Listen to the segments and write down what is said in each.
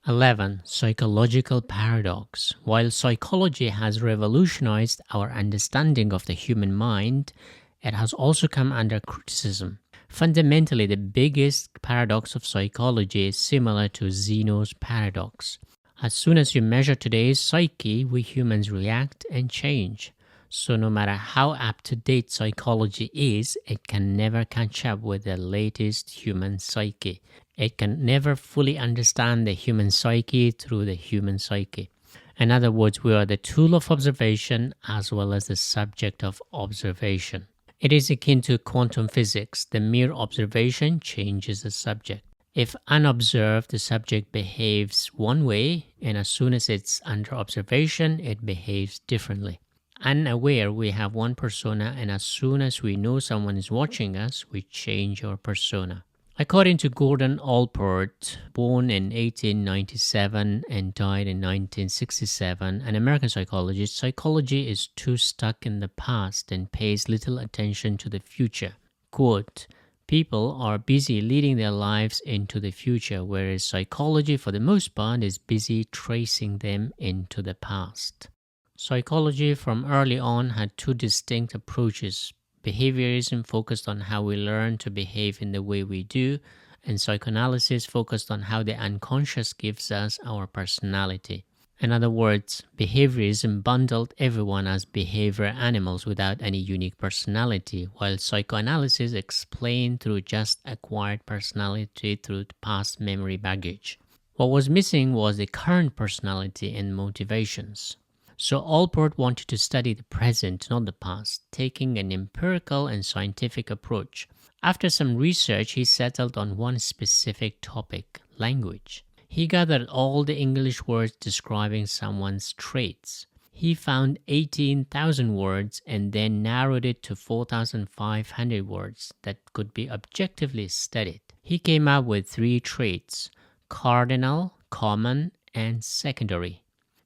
11. Psychological paradox. While psychology has revolutionized our understanding of the human mind, it has also come under criticism. Fundamentally, the biggest paradox of psychology is similar to Zeno's paradox. As soon as you measure today's psyche, we humans react and change. So, no matter how up to date psychology is, it can never catch up with the latest human psyche. It can never fully understand the human psyche through the human psyche. In other words, we are the tool of observation as well as the subject of observation. It is akin to quantum physics. The mere observation changes the subject. If unobserved, the subject behaves one way, and as soon as it's under observation, it behaves differently. Unaware, we have one persona, and as soon as we know someone is watching us, we change our persona. According to Gordon Allport, born in 1897 and died in 1967, an American psychologist, psychology is too stuck in the past and pays little attention to the future. Quote, people are busy leading their lives into the future, whereas psychology, for the most part, is busy tracing them into the past. Psychology from early on had two distinct approaches. Behaviorism focused on how we learn to behave in the way we do, and psychoanalysis focused on how the unconscious gives us our personality. In other words, behaviorism bundled everyone as behavior animals without any unique personality, while psychoanalysis explained through just acquired personality through past memory baggage. What was missing was the current personality and motivations. So Allport wanted to study the present, not the past, taking an empirical and scientific approach. After some research, he settled on one specific topic, language. He gathered all the English words describing someone's traits. He found 18,000 words and then narrowed it to 4,500 words that could be objectively studied. He came up with 3 traits: cardinal, common, and secondary.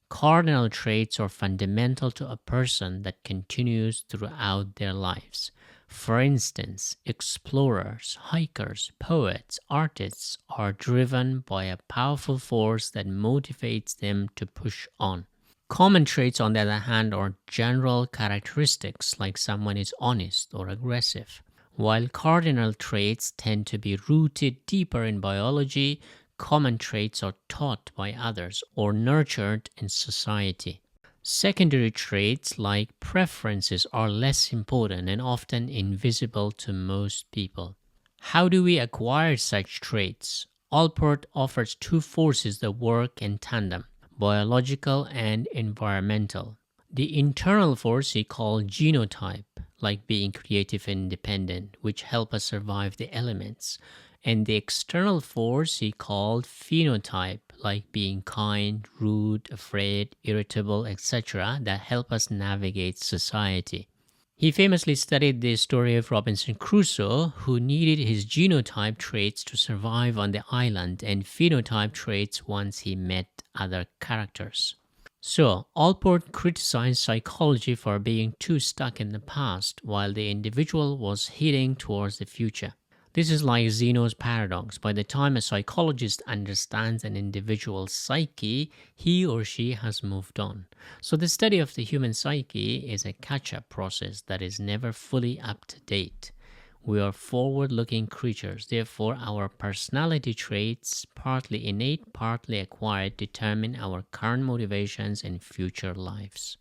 Cardinal traits are fundamental to a person that continues throughout their lives. For instance, explorers, hikers, poets, artists are driven by a powerful force that motivates them to push on. Common traits, on the other hand, are general characteristics like someone is honest or aggressive. While cardinal traits tend to be rooted deeper in biology, common traits are taught by others or nurtured in society. Secondary traits like preferences are less important and often invisible to most people. How do we acquire such traits? Allport offers 2 forces that work in tandem: biological and environmental. The internal force he called genotype, like being creative and independent, which help us survive the elements. And the external force he called phenotype, like being kind, rude, afraid, irritable, etc., that help us navigate society. He famously studied the story of Robinson Crusoe, who needed his genotype traits to survive on the island and phenotype traits once he met other characters. So, Allport criticized psychology for being too stuck in the past, while the individual was heading towards the future. This is like Zeno's paradox. By the time a psychologist understands an individual's psyche, he or she has moved on. So the study of the human psyche is a catch-up process that is never fully up to date. We are forward-looking creatures. Therefore, our personality traits, partly innate, partly acquired, determine our current motivations and future lives.